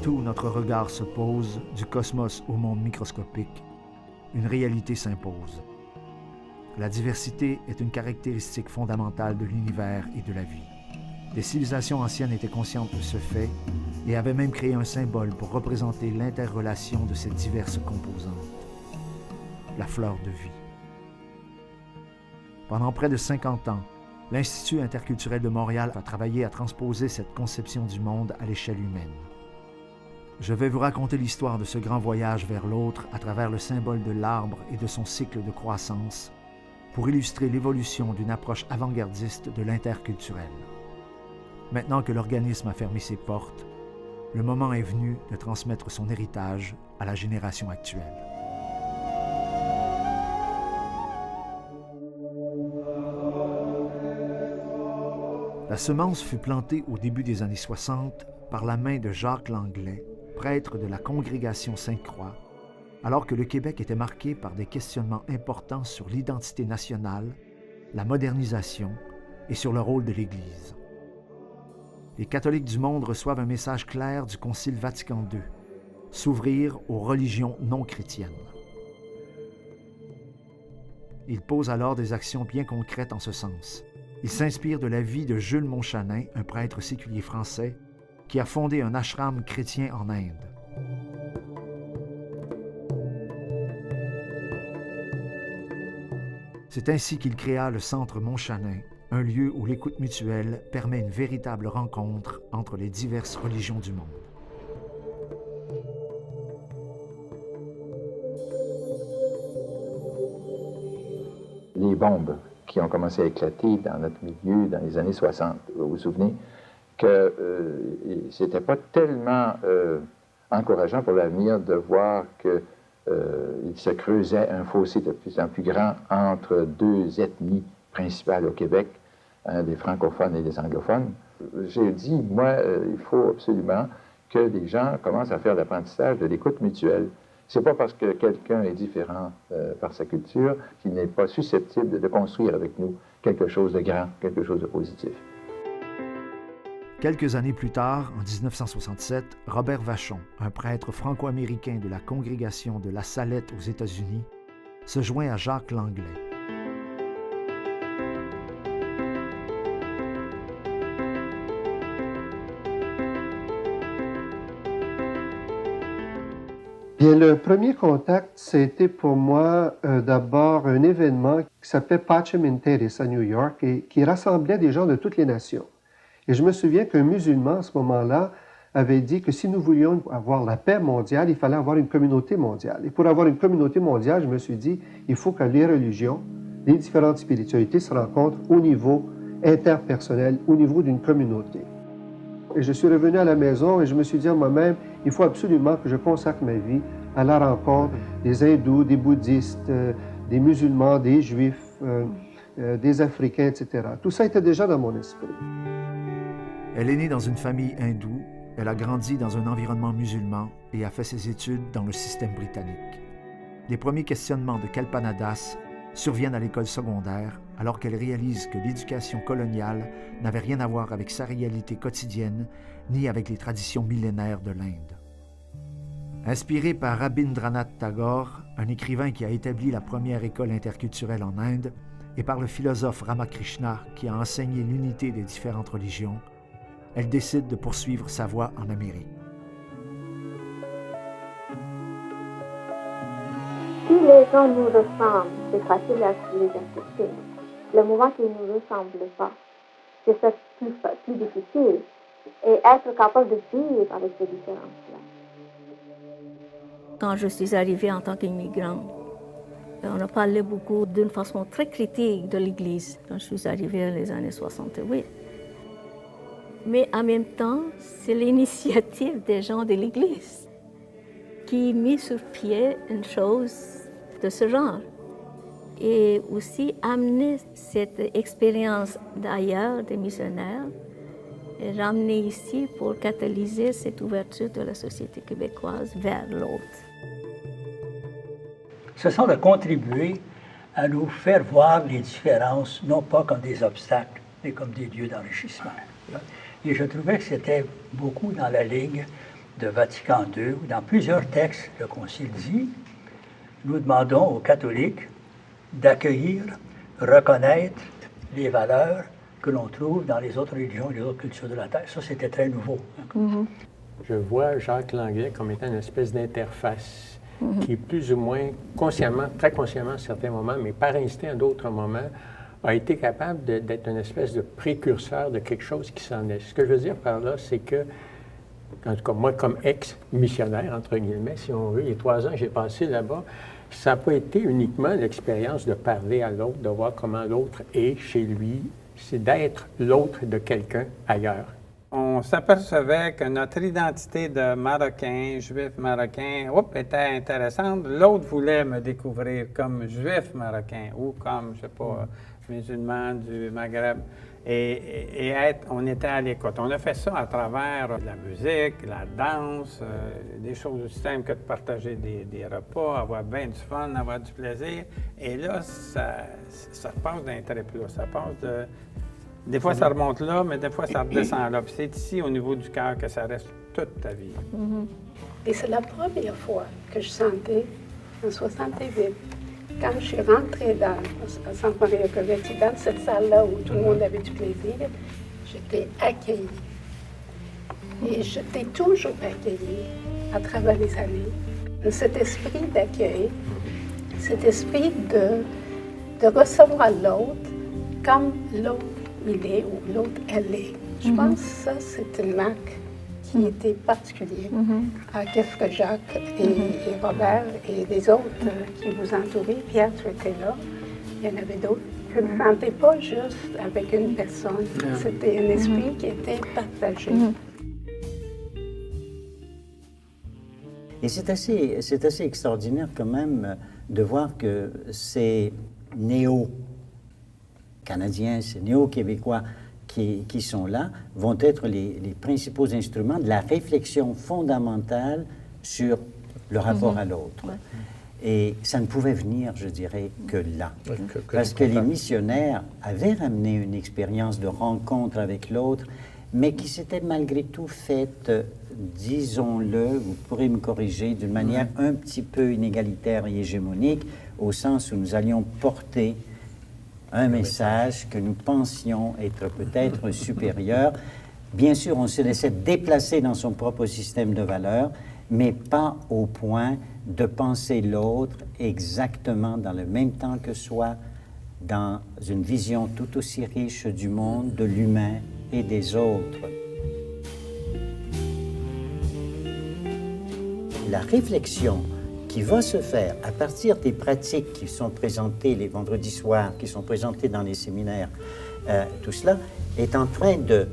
Partout où notre regard se pose, du cosmos au monde microscopique, une réalité s'impose. La diversité est une caractéristique fondamentale de l'univers et de la vie. Les civilisations anciennes étaient conscientes de ce fait et avaient même créé un symbole pour représenter l'interrelation de ces diverses composantes. La fleur de vie. Pendant près de 50 ans, l'Institut interculturel de Montréal a travaillé à transposer cette conception du monde à l'échelle humaine. Je vais vous raconter l'histoire de ce grand voyage vers l'autre à travers le symbole de l'arbre et de son cycle de croissance pour illustrer l'évolution d'une approche avant-gardiste de l'interculturel. Maintenant que l'organisme a fermé ses portes, le moment est venu de transmettre son héritage à la génération actuelle. La semence fut plantée au début des années 60 par la main de Jacques Langlais, prêtre de la congrégation Sainte-Croix, alors que le Québec était marqué par des questionnements importants sur l'identité nationale, la modernisation et sur le rôle de l'Église. Les catholiques du monde reçoivent un message clair du Concile Vatican II, s'ouvrir aux religions non chrétiennes. Ils posent alors des actions bien concrètes en ce sens. Ils s'inspirent de la vie de Jules Montchanin, un prêtre séculier français, qui a fondé un ashram chrétien en Inde. C'est ainsi qu'il créa le Centre Montchanin, un lieu où l'écoute mutuelle permet une véritable rencontre entre les diverses religions du monde. Les bombes qui ont commencé à éclater dans notre milieu dans les années 60, vous vous souvenez, que c'était pas tellement encourageant pour l'avenir de voir qu'il se creusait un fossé de plus en plus grand entre deux ethnies principales au Québec, des francophones et des anglophones. J'ai dit, moi, il faut absolument que des gens commencent à faire l'apprentissage de l'écoute mutuelle. C'est pas parce que quelqu'un est différent par sa culture qu'il n'est pas susceptible de construire avec nous quelque chose de grand, quelque chose de positif. Quelques années plus tard, en 1967, Robert Vachon, un prêtre franco-américain de la congrégation de La Salette aux États-Unis, se joint à Jacques Langlais. Bien, le premier contact, c'était pour moi d'abord un événement qui s'appelait Pacem in Terris à New York et qui rassemblait des gens de toutes les nations. Et je me souviens qu'un musulman, à ce moment-là, avait dit que si nous voulions avoir la paix mondiale, il fallait avoir une communauté mondiale. Et pour avoir une communauté mondiale, je me suis dit, il faut que les religions, les différentes spiritualités se rencontrent au niveau interpersonnel, au niveau d'une communauté. Et je suis revenu à la maison et je me suis dit à moi-même, il faut absolument que je consacre ma vie à la rencontre des hindous, des bouddhistes, des musulmans, des juifs, des africains, etc. Tout ça était déjà dans mon esprit. Elle est née dans une famille hindoue, elle a grandi dans un environnement musulman et a fait ses études dans le système britannique. Les premiers questionnements de Kalpana Das surviennent à l'école secondaire alors qu'elle réalise que l'éducation coloniale n'avait rien à voir avec sa réalité quotidienne ni avec les traditions millénaires de l'Inde. Inspirée par Rabindranath Tagore, un écrivain qui a établi la première école interculturelle en Inde, et par le philosophe Ramakrishna qui a enseigné l'unité des différentes religions, elle décide de poursuivre sa voie en Amérique. Si les gens nous ressemblent, c'est facile à les accepter. Le moment qu'ils ne nous ressemblent pas, c'est ça plus difficile. Et être capable de vivre avec ces différences-là. Quand je suis arrivée en tant qu'immigrante, on a parlé beaucoup d'une façon très critique de l'Église quand je suis arrivée dans les années 68. Mais en même temps, c'est l'initiative des gens de l'Église qui met sur pied une chose de ce genre. Et aussi amener cette expérience d'ailleurs, des missionnaires, et ramener ici pour catalyser cette ouverture de la société québécoise vers l'autre. Ce sont de contribuer à nous faire voir les différences, non pas comme des obstacles, mais comme des lieux d'enrichissement. Et je trouvais que c'était beaucoup dans la ligne de Vatican II, où dans plusieurs textes, le Concile dit, nous demandons aux catholiques d'accueillir, reconnaître les valeurs que l'on trouve dans les autres religions et les autres cultures de la Terre. Ça, c'était très nouveau. Je vois Jacques Langlais comme étant une espèce d'interface qui est plus ou moins consciemment, très consciemment à certains moments, mais par instinct à d'autres moments, a été capable d'être une espèce de précurseur de quelque chose qui s'en est. Ce que je veux dire par là, c'est que, en tout cas, moi, comme ex-missionnaire, entre guillemets, si on veut, les 3 ans que j'ai passé là-bas, ça n'a pas été uniquement l'expérience de parler à l'autre, de voir comment l'autre est chez lui, c'est d'être l'autre de quelqu'un ailleurs. On s'apercevait que notre identité de Marocain, Juif marocain, était intéressante. L'autre voulait me découvrir comme Juif marocain ou comme, je ne sais pas, musulman du Maghreb. On était à l'écoute. On a fait ça à travers la musique, la danse, des choses aussi simples que de partager des repas, avoir bien du fun, avoir du plaisir. Et là, ça passe d'un trait plat. Ça passe de... Des fois, ça remonte là, mais des fois, ça redescend là. Puis c'est ici, au niveau du cœur, que ça reste toute ta vie. Et c'est la première fois que je sentais, en 68, quand je suis rentrée dans Santa Maria Covetti, dans cette salle-là où tout le monde avait du plaisir, j'étais accueillie. Et je t'ai toujours accueillie à travers les années. Cet esprit d'accueil, cet esprit de recevoir l'autre comme l'autre il est ou l'autre elle est. Je pense que ça, c'est une marque qui était particulière à qu'est-ce que Jacques et Robert et les autres qui vous entouraient. Pierre, tu étais là. Il y en avait d'autres. Je ne me sentais pas juste avec une personne. C'était un esprit qui était partagé. Et c'est assez extraordinaire quand même de voir que ces néo-Canadiens, ces néo-Québécois qui sont là, vont être les principaux instruments de la réflexion fondamentale sur le rapport à l'autre. Et ça ne pouvait venir, je dirais, que là. Parce que les missionnaires avaient ramené une expérience de rencontre avec l'autre, mais qui s'était malgré tout faite, disons-le, vous pourrez me corriger, d'une manière un petit peu inégalitaire et hégémonique, au sens où nous allions porter un message que nous pensions être peut-être supérieur. Bien sûr, on se laissait déplacer dans son propre système de valeurs, mais pas au point de penser l'autre exactement dans le même temps que soi, dans une vision tout aussi riche du monde, de l'humain et des autres. La réflexion qui va se faire à partir des pratiques qui sont présentées les vendredis soirs, qui sont présentées dans les séminaires, tout cela est en train de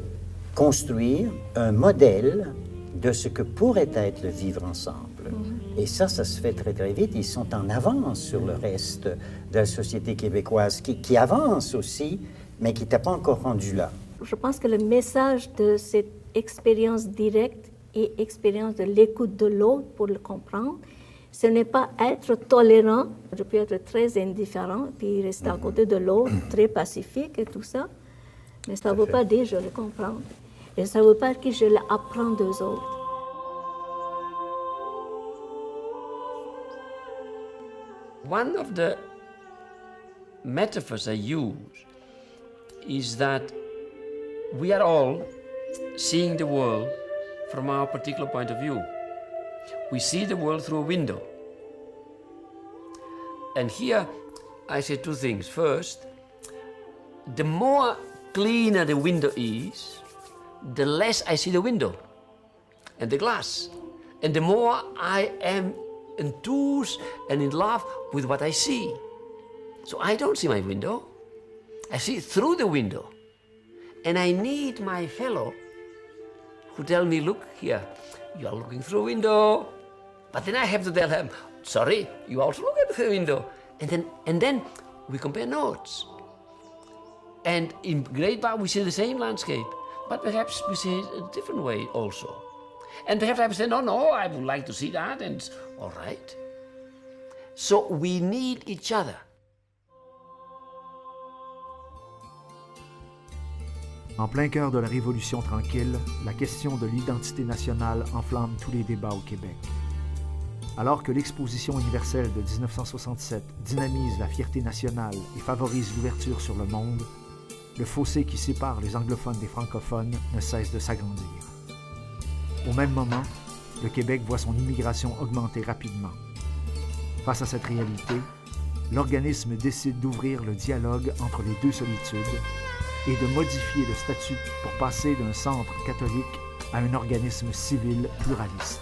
construire un modèle de ce que pourrait être le vivre ensemble. Et ça se fait très, très vite. Ils sont en avance sur le reste de la société québécoise, qui avance aussi, mais qui n'était pas encore rendu là. Je pense que le message de cette expérience directe et expérience de l'écoute de l'autre pour le comprendre, ce n'est pas être tolérant. Je peux être très indifférent, puis rester à côté de l'autre, très pacifique et tout ça. Mais ça ne veut pas dire que je le comprends. Et ça ne veut pas dire que je l'apprends d'eux autres. One of the metaphors I use is that we are all seeing the world from our particular point of view. We see the world through a window. And here I say two things. First, the more cleaner the window is, the less I see the window and the glass. And the more I am enthused and in love with what I see. So I don't see my window. I see through the window. And I need my fellow who tell me, look here, you are looking through a window. But then I have to tell him, sorry, you also look at the window. And then we compare notes. And in Great Bar we see the same landscape, but perhaps we see it a different way also. And perhaps I would say, no, I would like to see that, and it's all right. So we need each other. En plein cœur de la Révolution tranquille, la question de l'identité nationale enflamme tous les débats au Québec. Alors que l'Exposition universelle de 1967 dynamise la fierté nationale et favorise l'ouverture sur le monde, le fossé qui sépare les anglophones des francophones ne cesse de s'agrandir. Au même moment, le Québec voit son immigration augmenter rapidement. Face à cette réalité, l'organisme décide d'ouvrir le dialogue entre les deux solitudes et de modifier le statut pour passer d'un centre catholique à un organisme civil pluraliste.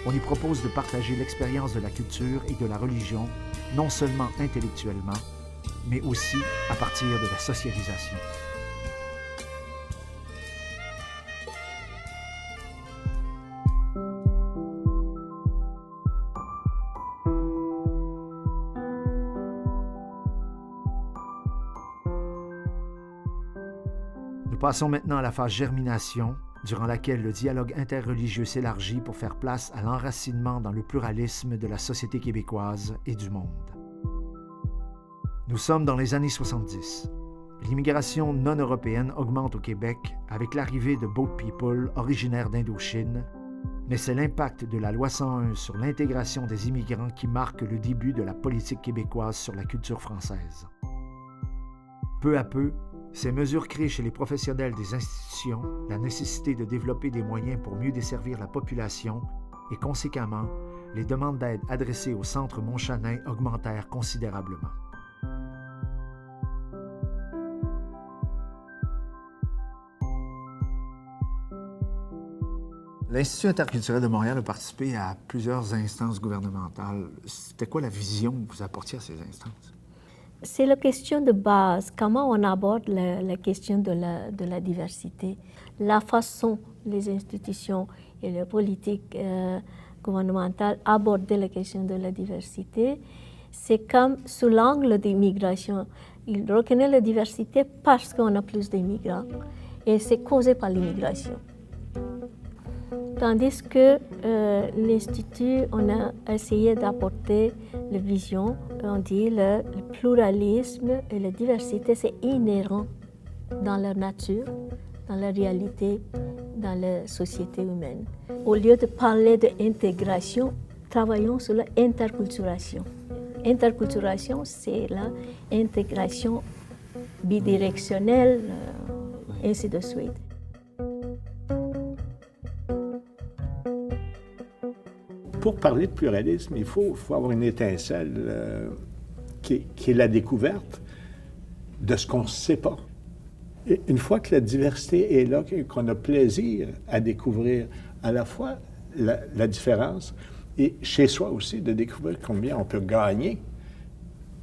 On y propose de partager l'expérience de la culture et de la religion, non seulement intellectuellement, mais aussi à partir de la socialisation. Nous passons maintenant à la phase germination, durant laquelle le dialogue interreligieux s'élargit pour faire place à l'enracinement dans le pluralisme de la société québécoise et du monde. Nous sommes dans les années 70. L'immigration non européenne augmente au Québec avec l'arrivée de Boat People originaires d'Indochine, mais c'est l'impact de la loi 101 sur l'intégration des immigrants qui marque le début de la politique québécoise sur la culture française. Peu à peu, ces mesures créent chez les professionnels des institutions la nécessité de développer des moyens pour mieux desservir la population et, conséquemment, les demandes d'aide adressées au Centre Montchanin augmentèrent considérablement. L'Institut interculturel de Montréal a participé à plusieurs instances gouvernementales. C'était quoi la vision que vous apportiez à ces instances? C'est la question de base, comment on aborde la question de la diversité. La façon les institutions et les politiques gouvernementales abordaient la question de la diversité, c'est comme sous l'angle de l'immigration. Ils reconnaissent la diversité parce qu'on a plus d'immigrants et c'est causé par l'immigration. Tandis que l'Institut, on a essayé d'apporter la vision, on dit le pluralisme et la diversité, c'est inhérent dans la nature, dans la réalité, dans la société humaine. Au lieu de parler d'intégration, travaillons sur l'interculturation. Interculturation, c'est l'intégration bidirectionnelle, ainsi de suite. Pour parler de pluralisme, il faut avoir une étincelle qui est la découverte de ce qu'on ne sait pas. Et une fois que la diversité est là, qu'on a plaisir à découvrir à la fois la différence et chez soi aussi de découvrir combien on peut gagner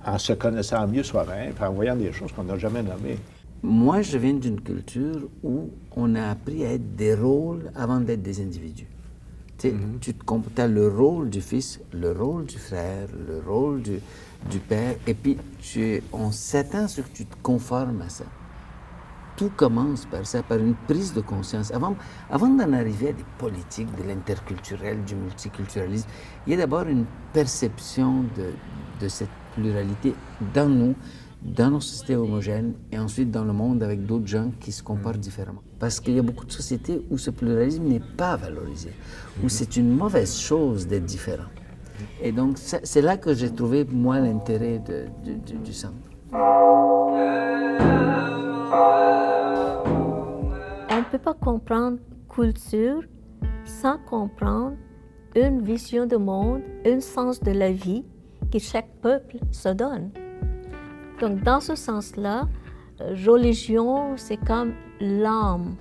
en se connaissant mieux soi-même, en voyant des choses qu'on n'a jamais nommées. Moi, je viens d'une culture où on a appris à être des rôles avant d'être des individus. Tu as le rôle du fils, le rôle du frère, le rôle du père, et puis on s'attend à ce que tu te conformes à ça. Tout commence par ça, par une prise de conscience. Avant d'en arriver à des politiques de l'interculturel, du multiculturalisme, il y a d'abord une perception de cette pluralité dans nous, dans nos sociétés homogènes, et ensuite dans le monde avec d'autres gens qui se comportent différemment. Parce qu'il y a beaucoup de sociétés où ce pluralisme n'est pas valorisé, où c'est une mauvaise chose d'être différent. Et donc, c'est là que j'ai trouvé, moi, l'intérêt du centre. On ne peut pas comprendre culture sans comprendre une vision du monde, un sens de la vie que chaque peuple se donne. Donc, dans ce sens-là, religion, c'est comme l'âme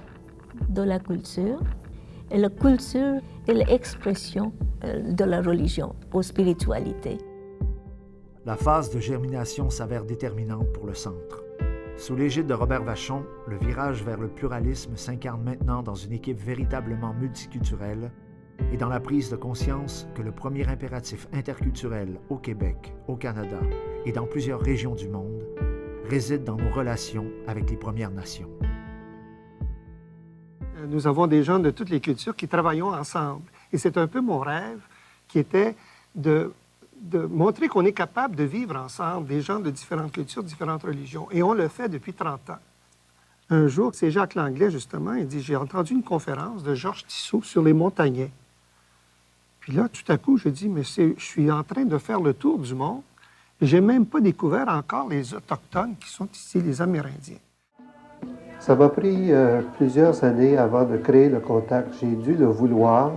de la culture, et la culture est l'expression de la religion, ou spiritualité. La phase de germination s'avère déterminante pour le centre. Sous l'égide de Robert Vachon, le virage vers le pluralisme s'incarne maintenant dans une équipe véritablement multiculturelle et dans la prise de conscience que le premier impératif interculturel au Québec, au Canada et dans plusieurs régions du monde réside dans nos relations avec les Premières Nations. Nous avons des gens de toutes les cultures qui travaillons ensemble. Et c'est un peu mon rêve qui était de montrer qu'on est capable de vivre ensemble, des gens de différentes cultures, différentes religions. Et on le fait depuis 30 ans. Un jour, c'est Jacques Langlais, justement, il dit, j'ai entendu une conférence de Georges Tissot sur les montagnais. Puis là, tout à coup, je dis, mais je suis en train de faire le tour du monde et j'ai même pas découvert encore les Autochtones qui sont ici, les Amérindiens. Ça m'a pris plusieurs années avant de créer le contact. J'ai dû le vouloir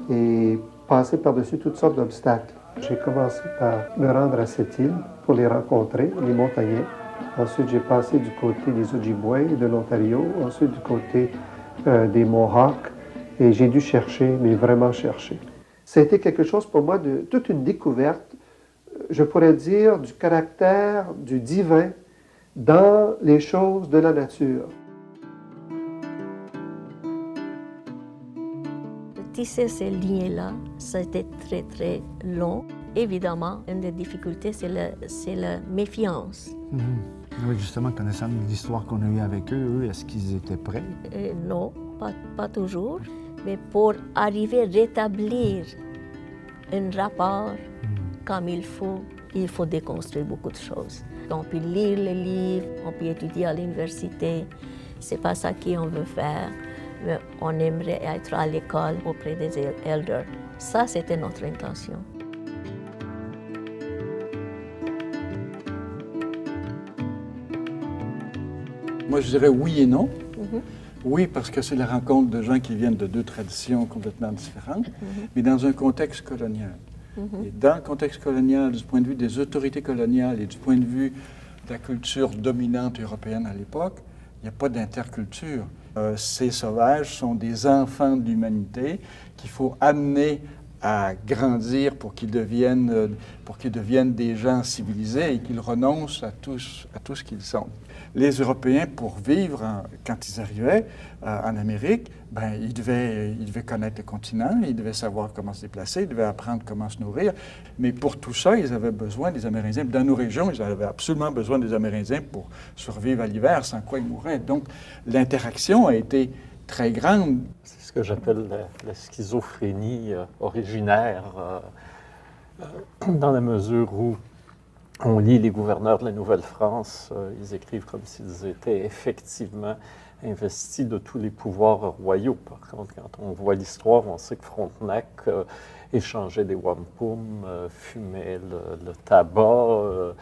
et passer par-dessus toutes sortes d'obstacles. J'ai commencé par me rendre à cette île pour les rencontrer, les montagnais. Ensuite, j'ai passé du côté des Ojibwés de l'Ontario, ensuite du côté des Mohawks, et j'ai dû chercher, mais vraiment chercher. Ça a été quelque chose pour moi de toute une découverte, je pourrais dire, du caractère du divin dans les choses de la nature. Tisser ces liens-là, ça a été très, très long. Évidemment, une des difficultés, c'est la méfiance. Oui, justement, connaissant l'histoire qu'on a eue avec eux, est-ce qu'ils étaient prêts? Non, pas toujours. Mais pour arriver à rétablir un rapport comme il faut déconstruire beaucoup de choses. On peut lire les livres, on peut étudier à l'université. C'est pas ça qu'on veut faire. Mais on aimerait être à l'école auprès des elders. Ça, c'était notre intention. Moi, je dirais oui et non. Oui, parce que c'est la rencontre de gens qui viennent de deux traditions complètement différentes, mais dans un contexte colonial. Et dans le contexte colonial, du point de vue des autorités coloniales et du point de vue de la culture dominante européenne à l'époque, il n'y a pas d'interculture. Ces sauvages sont des enfants de l'humanité qu'il faut amener à grandir pour qu'ils deviennent des gens civilisés et qu'ils renoncent à tout ce qu'ils sont. Les Européens, pour vivre quand ils arrivaient en Amérique, ils devaient connaître le continent, ils devaient savoir comment se déplacer, ils devaient apprendre comment se nourrir. Mais pour tout ça, ils avaient besoin des Amérindiens. Dans nos régions, ils avaient absolument besoin des Amérindiens pour survivre à l'hiver, sans quoi ils mourraient. Donc, l'interaction a été très grande. C'est ce que j'appelle la schizophrénie originaire, dans la mesure où on lit les gouverneurs de la Nouvelle-France, ils écrivent comme s'ils étaient effectivement investis de tous les pouvoirs royaux. Par contre, quand on voit l'histoire, on sait que Frontenac échangeait des wampum, fumait le tabac,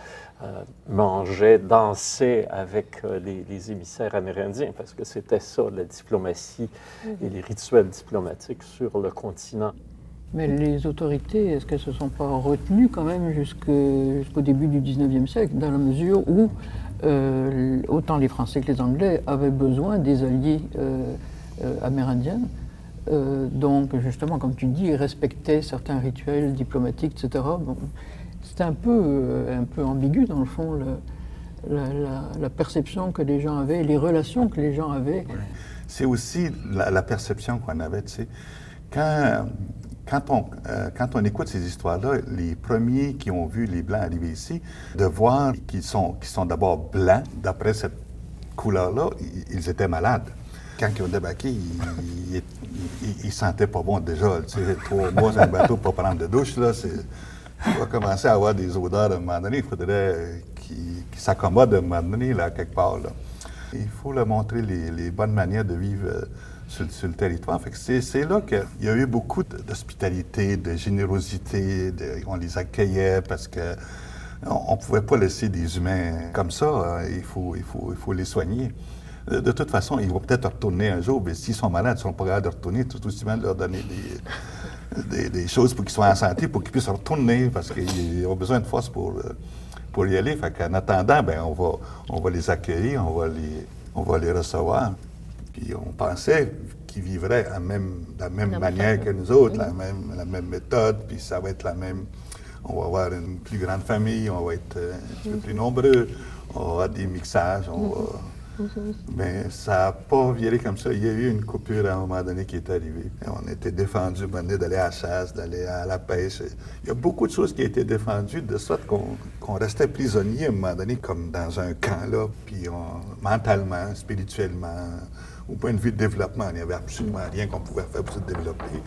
mangeait, dansait avec les émissaires amérindiens, parce que c'était ça, la diplomatie et les rituels diplomatiques sur le continent. Mais les autorités, est-ce qu'elles ne se sont pas retenues quand même jusqu'au début du 19e siècle, dans la mesure où autant les Français que les Anglais avaient besoin des alliés amérindiens. Donc, justement, comme tu dis, ils respectaient certains rituels diplomatiques, etc. Bon, c'était un peu ambigu, dans le fond, la perception que les gens avaient, les relations que les gens avaient. Oui. C'est aussi la perception qu'on avait, tu sais. Quand on écoute ces histoires-là, les premiers qui ont vu les Blancs arriver ici, de voir qu'ils sont d'abord blancs, d'après cette couleur-là, ils étaient malades. Quand ils ont débarqué, ils sentaient pas bon déjà. Tu sais, 3 mois dans le bateau pour pas prendre de douche, là, on va commencer à avoir des odeurs à un moment donné. Il faudrait qu'ils s'accommodent à un moment donné, là, quelque part. Là. Il faut leur montrer les bonnes manières de vivre sur le territoire. Fait que c'est là qu'il y a eu beaucoup d'hospitalité, de générosité, on les accueillait parce que on ne pouvait pas laisser des humains comme ça. Il faut les soigner. De toute façon, ils vont peut-être retourner un jour, mais s'ils sont malades, ils ne sont pas capables de retourner. Tout aussi bien de leur donner des choses pour qu'ils soient en santé, pour qu'ils puissent retourner, parce qu'ils ont besoin de force pour y aller. Fait qu'en attendant, on va les accueillir, on va les recevoir. Puis on pensait qu'ils vivraient de la même manière que nous autres, la même méthode, puis ça va être la même. On va avoir une plus grande famille, on va être un petit peu plus nombreux, on va avoir des mixages, mais ça n'a pas viré comme ça. Il y a eu une coupure à un moment donné qui est arrivée. Et on était défendus d'aller à la chasse, d'aller à la pêche. Il y a beaucoup de choses qui ont été défendues, de sorte qu'on restait prisonnier à un moment donné, comme dans un camp, là, puis mentalement, spirituellement, au point de vue de développement, il n'y avait absolument rien qu'on pouvait faire pour se développer.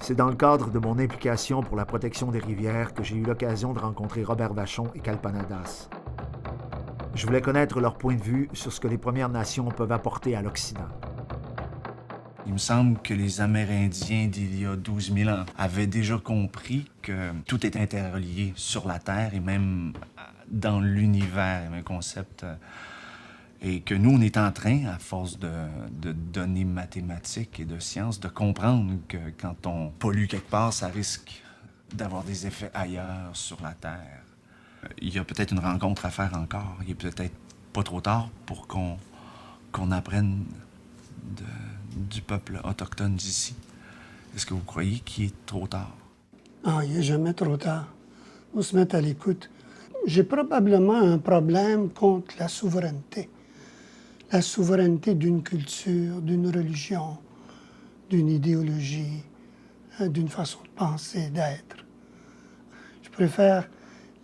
C'est dans le cadre de mon implication pour la protection des rivières que j'ai eu l'occasion de rencontrer Robert Vachon et Kalpana Das. Je voulais connaître leur point de vue sur ce que les Premières Nations peuvent apporter à l'Occident. Il me semble que les Amérindiens d'il y a 12 000 ans avaient déjà compris que tout est interrelié sur la Terre et même dans l'univers, un concept. Et que nous, on est en train, à force de données mathématiques et de sciences, de comprendre que quand on pollue quelque part, ça risque d'avoir des effets ailleurs sur la Terre. Il y a peut-être une rencontre à faire encore. Il est peut-être pas trop tard pour qu'on apprenne du peuple autochtone d'ici. Est-ce que vous croyez qu'il est trop tard? Ah, il n'est jamais trop tard. On se met à l'écoute. J'ai probablement un problème contre la souveraineté. La souveraineté d'une culture, d'une religion, d'une idéologie, d'une façon de penser, d'être. Je préfère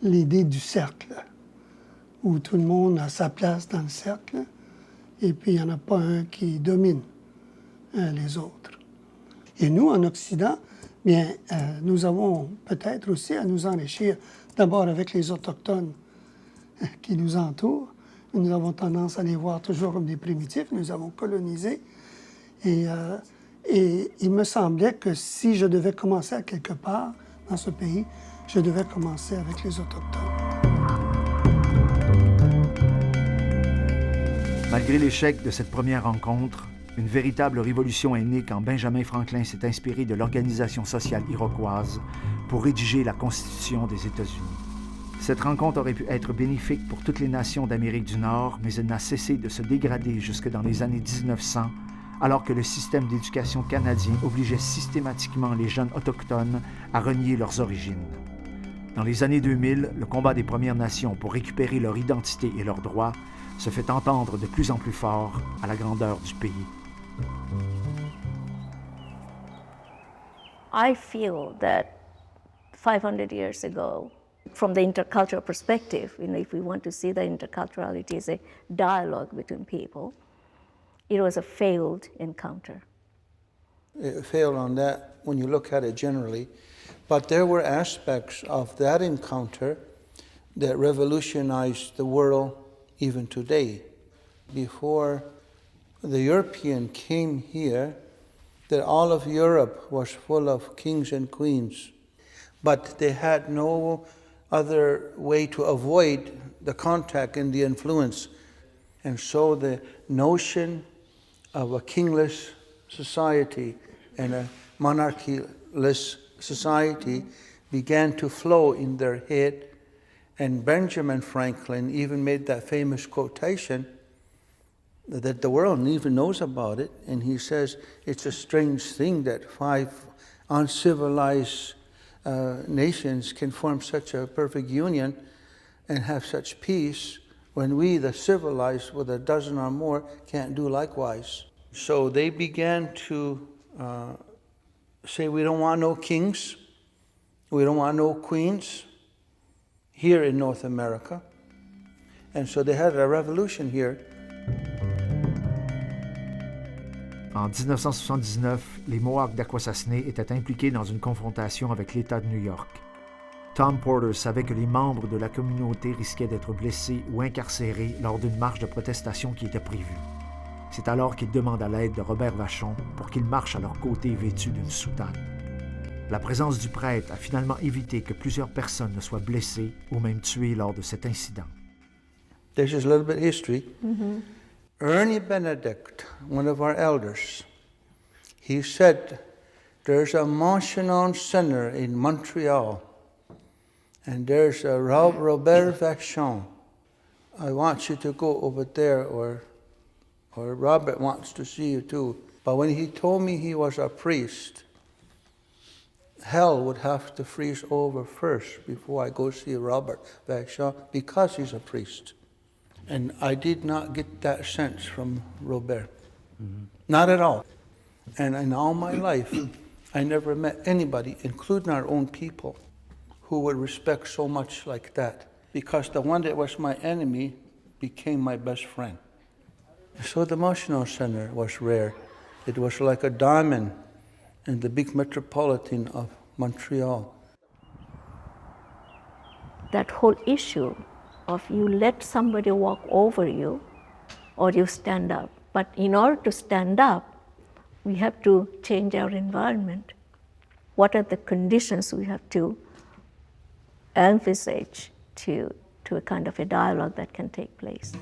l'idée du cercle, où tout le monde a sa place dans le cercle, et puis il n'y en a pas un qui domine les autres. Et nous, en Occident, bien, nous avons peut-être aussi à nous enrichir, d'abord avec les Autochtones qui nous entourent. Nous avons tendance à les voir toujours comme des primitifs. Nous avons colonisé. Et il me semblait que si je devais commencer à quelque part dans ce pays, je devais commencer avec les Autochtones. Malgré l'échec de cette première rencontre, une véritable révolution est née quand Benjamin Franklin s'est inspiré de l'Organisation sociale iroquoise pour rédiger la Constitution des États-Unis. Cette rencontre aurait pu être bénéfique pour toutes les nations d'Amérique du Nord, mais elle n'a cessé de se dégrader jusque dans les années 1900, alors que le système d'éducation canadien obligeait systématiquement les jeunes autochtones à renier leurs origines. Dans les années 2000, le combat des Premières Nations pour récupérer leur identité et leurs droits se fait entendre de plus en plus fort à la grandeur du pays. I feel that 500 years ago, from the intercultural perspective, if we want to see the interculturality as a dialogue between people, it was a failed encounter. It failed on that when you look at it generally, but there were aspects of that encounter that revolutionized the world even today. Before the European came here, that all of Europe was full of kings and queens, but they had no other way to avoid the contact and the influence. And so the notion of a kingless society and a monarchless society began to flow in their head. And Benjamin Franklin even made that famous quotation that the world even knows about it. And he says, it's a strange thing that 5 uncivilized nations can form such a perfect union and have such peace when we, the civilized, with a dozen or more, can't do likewise. So they began to say, we don't want no kings, we don't want no queens here in North America. And so they had a revolution here. En 1979, les Mohawks d'Akwesasne étaient impliqués dans une confrontation avec l'État de New York. Tom Porter savait que les membres de la communauté risquaient d'être blessés ou incarcérés lors d'une marche de protestation qui était prévue. C'est alors qu'il demanda l'aide de Robert Vachon pour qu'il marche à leur côté vêtu d'une soutane. La présence du prêtre a finalement évité que plusieurs personnes ne soient blessées ou même tuées lors de cet incident. This is a little bit history. Mm-hmm. Ernie Benedict, one of our elders, he said, there's a Montchanon Center in Montreal, and there's a Robert Vachon. I want you to go over there, or Robert wants to see you too. But when he told me he was a priest, hell would have to freeze over first before I go see Robert Vachon, because he's a priest. And I did not get that sense from Robert. Mm-hmm. Not at all. And in all my life, I never met anybody, including our own people, who would respect so much like that. Because the one that was my enemy became my best friend. So the Montchanon Center was rare. It was like a diamond in the big metropolitan of Montreal. That whole issue of you let somebody walk over you or you stand up. But in order to stand up, we have to change our environment. What are the conditions we have to envisage to a kind of a dialogue that can take place?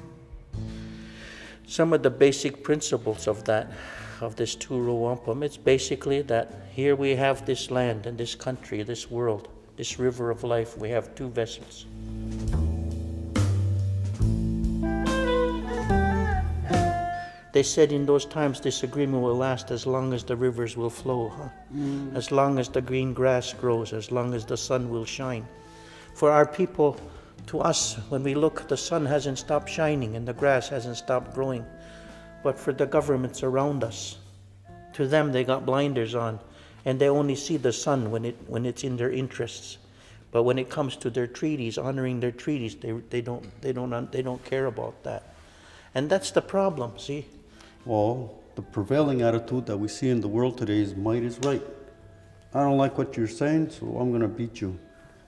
Some of the basic principles of this Turu Wampum, it's basically that here we have this land and this country, this world, this river of life, we have two vessels. They said in those times this agreement will last as long as the rivers will flow, as long as the green grass grows, as long as the sun will shine. For our people, to us, when we look, the sun hasn't stopped shining and the grass hasn't stopped growing. But for the governments around us, to them they got blinders on and they only see the sun when it's in their interests. But when it comes to their treaties, honoring their treaties, they don't care about that. And that's the problem, see? Well, the prevailing attitude that we see in the world today is might is right. I don't like what you're saying, so I'm going to beat you.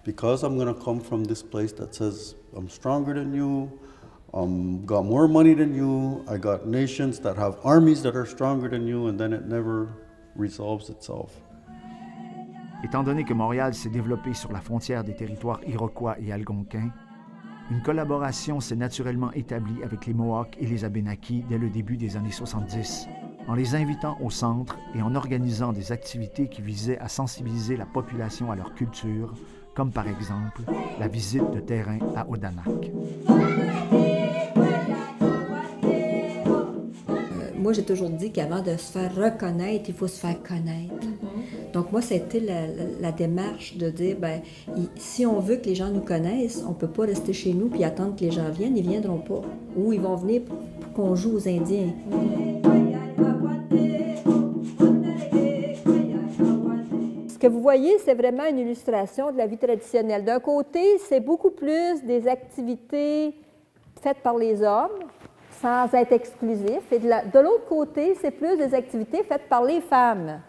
Because I'm going to come from this place that says I'm stronger than you, got more money than you, I got nations that have armies that are stronger than you, and then it never resolves itself. Étant donné que Montréal s'est développé sur la frontière des territoires iroquois et algonquins, une collaboration s'est naturellement établie avec les Mohawks et les Abénaquis dès le début des années 70, en les invitant au centre et en organisant des activités qui visaient à sensibiliser la population à leur culture, comme par exemple la visite de terrain à Odanak. Moi, j'ai toujours dit qu'avant de se faire reconnaître, il faut se faire connaître. Donc moi, ça a été la démarche de dire, ben, si on veut que les gens nous connaissent, on ne peut pas rester chez nous puis attendre que les gens viennent, ils ne viendront pas. Ou ils vont venir pour qu'on joue aux Indiens. Ce que vous voyez, c'est vraiment une illustration de la vie traditionnelle. D'un côté, c'est beaucoup plus des activités faites par les hommes, sans être exclusif. Et de l'autre côté, c'est plus des activités faites par les femmes,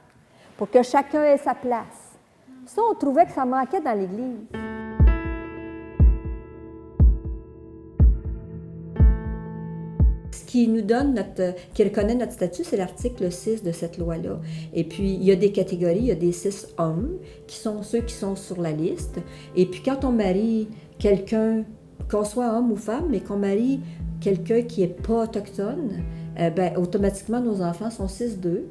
pour que chacun ait sa place. Ça, on trouvait que ça manquait dans l'Église. Ce qui nous donne qui reconnaît notre statut, c'est l'article 6 de cette loi-là. Et puis, il y a des catégories, il y a des 6 hommes, qui sont ceux qui sont sur la liste. Et puis, quand on marie quelqu'un, qu'on soit homme ou femme, mais qu'on marie quelqu'un qui n'est pas autochtone, ben, automatiquement, nos enfants sont 6-2.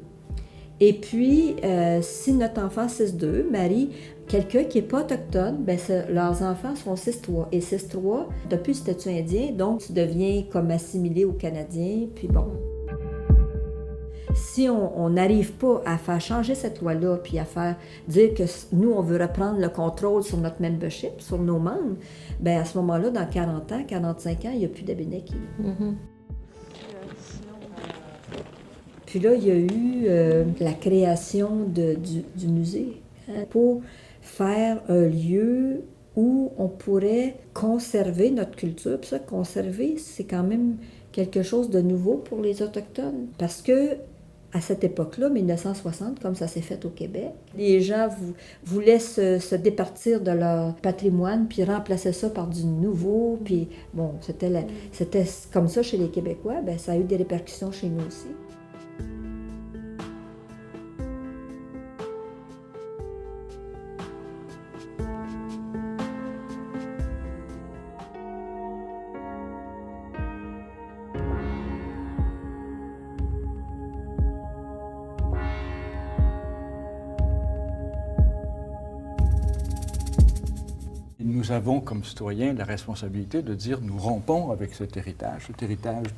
Et puis, si notre enfant 6-2 marie quelqu'un qui n'est pas autochtone, ben, leurs enfants seront 6-3. Et 6-3, depuis le statut indien, donc tu deviens comme assimilé aux Canadiens, puis bon. Si on n'arrive pas à faire changer cette loi-là, puis à faire dire que nous, on veut reprendre le contrôle sur notre membership, sur nos membres, bien à ce moment-là, dans 40 ans, 45 ans, il n'y a plus d'Abénaquis. Puis là, il y a eu la création du musée pour faire un lieu où on pourrait conserver notre culture. Puis ça, conserver, c'est quand même quelque chose de nouveau pour les Autochtones. Parce que à cette époque-là, 1960, comme ça s'est fait au Québec, les gens voulaient se départir de leur patrimoine puis remplacer ça par du nouveau. Puis bon, c'était comme ça chez les Québécois. Bien, ça a eu des répercussions chez nous aussi. Nous avons, comme citoyens, la responsabilité de dire nous rompons avec cet héritage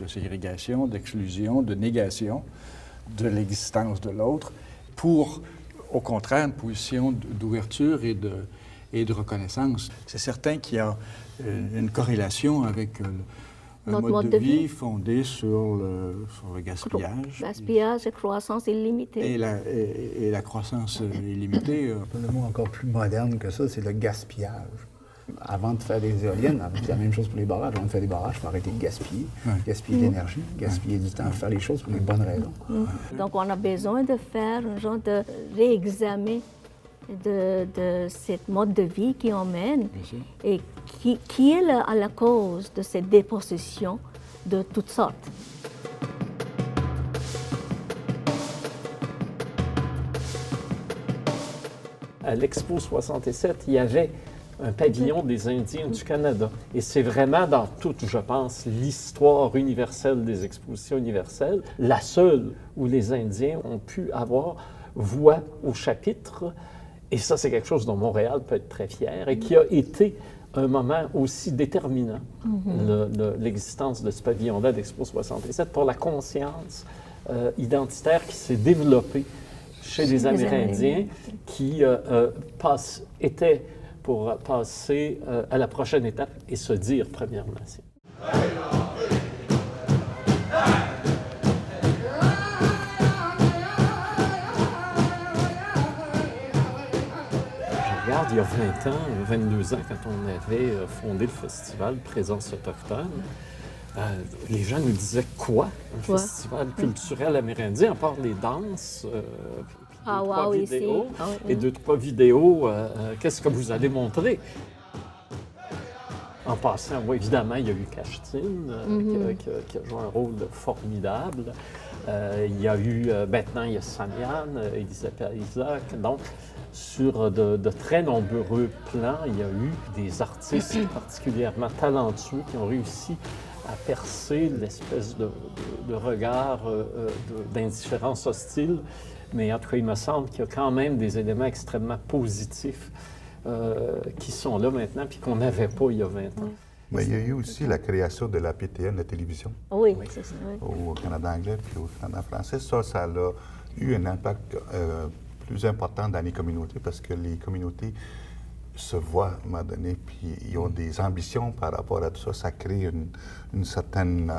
de ségrégation, d'exclusion, de négation de l'existence de l'autre, pour, au contraire, une position d'ouverture et de reconnaissance. C'est certain qu'il y a une corrélation avec un mode de vie fondé sur le gaspillage. Gaspillage et croissance illimitée. Et la croissance illimitée. Le mot encore plus moderne que ça, c'est le gaspillage. Avant de faire des éoliennes, c'est la même chose pour les barrages. Avant de faire des barrages, il faut arrêter de gaspiller. Gaspiller de l'énergie, gaspiller du temps, faire les choses pour les bonnes raisons. Donc, on a besoin de faire un genre de réexamen de cette mode de vie qu'on mène et qui est à la cause de cette dépossession de toutes sortes. À l'Expo 67, il y avait un pavillon des Indiens du Canada. Et c'est vraiment dans toute, je pense, l'histoire universelle des expositions universelles, la seule où les Indiens ont pu avoir voix au chapitre. Et ça, c'est quelque chose dont Montréal peut être très fier et qui a été un moment aussi déterminant, l'existence de ce pavillon-là d'Expo 67, pour la conscience identitaire qui s'est développée chez les Amérindiens qui étaient pour passer à la prochaine étape et se dire Première Nation. Je regarde, il y a 20 ans, 22 ans, quand on avait fondé le festival Présence autochtone, les gens nous disaient quoi? Un festival culturel amérindien, à part les danses, et deux, trois vidéos, qu'est-ce que vous allez montrer? En passant, évidemment, il y a eu Cache-Tine, qui a joué un rôle formidable. Il y a eu, maintenant, il y a Samian, Elisabeth Isaac. Donc, sur de très nombreux plans, il y a eu des artistes particulièrement talentueux qui ont réussi à percer l'espèce de regard d'indifférence hostile. Mais en tout cas, il me semble qu'il y a quand même des éléments extrêmement positifs qui sont là maintenant puis qu'on n'avait pas il y a 20 ans. Mais il y a eu aussi la création de la PTN, la télévision. Oui, c'est ça. Au Canada anglais puis au Canada français. Ça a eu un impact plus important dans les communautés parce que les communautés se voient à un moment donné, puis ils ont des ambitions par rapport à tout ça. Ça crée une certaine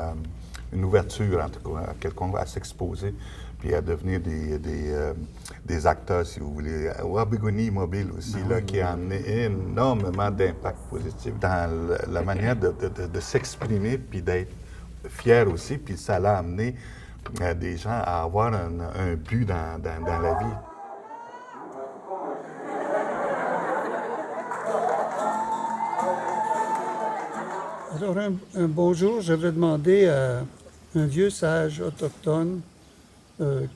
une ouverture, en tout cas, à quelqu'un à s'exposer, puis à devenir des acteurs, si vous voulez. Wabigoni Mobile aussi, qui a amené énormément d'impact positif dans la manière de s'exprimer, puis d'être fier aussi, puis ça l'a amené des gens à avoir un but dans la vie. Alors, un bonjour, j'avais demandé à un vieux sage autochtone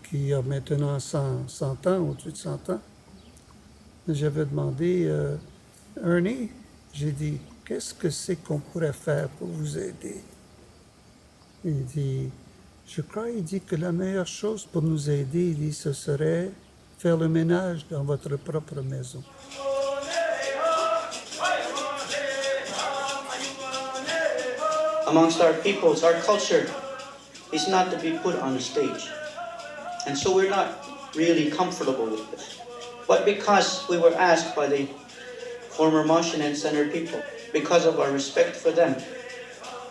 qui a maintenant 100 ans, au-dessus de 100 ans. J'avais demandé, Ernie, j'ai dit, qu'est-ce que c'est qu'on pourrait faire pour vous aider? Il dit, il dit que la meilleure chose pour nous aider, il dit, ce serait faire le ménage dans votre propre maison. Amongst our peoples, our culture is not to be put on a stage. And so we're not really comfortable with this. But because we were asked by the former Moshinan Center people, because of our respect for them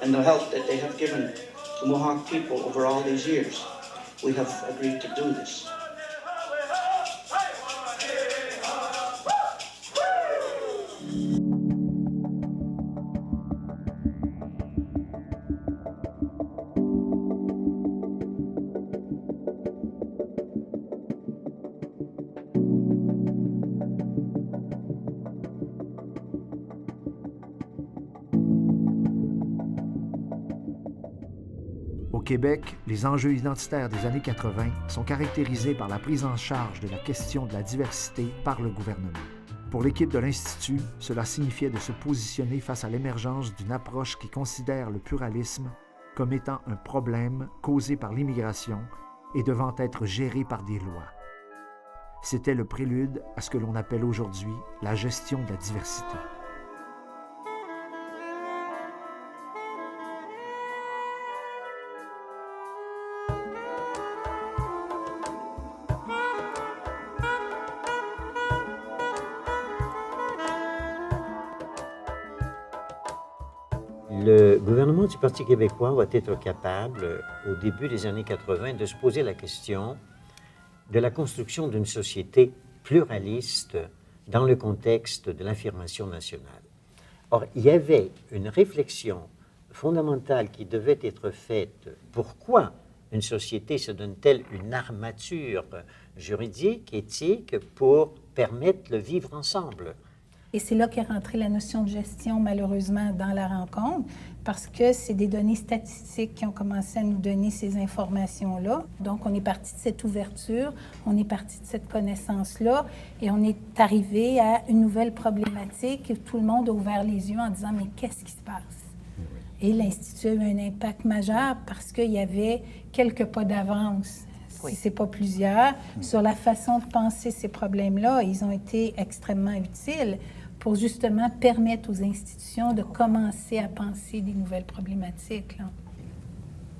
and the help that they have given to Mohawk people over all these years, we have agreed to do this. Au Québec, les enjeux identitaires des années 80 sont caractérisés par la prise en charge de la question de la diversité par le gouvernement. Pour l'équipe de l'Institut, cela signifiait de se positionner face à l'émergence d'une approche qui considère le pluralisme comme étant un problème causé par l'immigration et devant être géré par des lois. C'était le prélude à ce que l'on appelle aujourd'hui la gestion de la diversité. Le gouvernement du Parti québécois va être capable, au début des années 80, de se poser la question de la construction d'une société pluraliste dans le contexte de l'affirmation nationale. Or, il y avait une réflexion fondamentale qui devait être faite. Pourquoi une société se donne-t-elle une armature juridique, éthique, pour permettre le vivre ensemble? Et c'est là qu'est rentrée la notion de gestion, malheureusement, dans la rencontre, parce que c'est des données statistiques qui ont commencé à nous donner ces informations-là. Donc, on est parti de cette ouverture, on est parti de cette connaissance-là, et on est arrivé à une nouvelle problématique. Tout le monde a ouvert les yeux en disant « Mais qu'est-ce qui se passe? » Et l'Institut a eu un impact majeur parce qu'il y avait quelques pas d'avance, si ce n'est pas plusieurs, sur la façon de penser ces problèmes-là. Ils ont été extrêmement utiles pour justement permettre aux institutions de commencer à penser des nouvelles problématiques, là.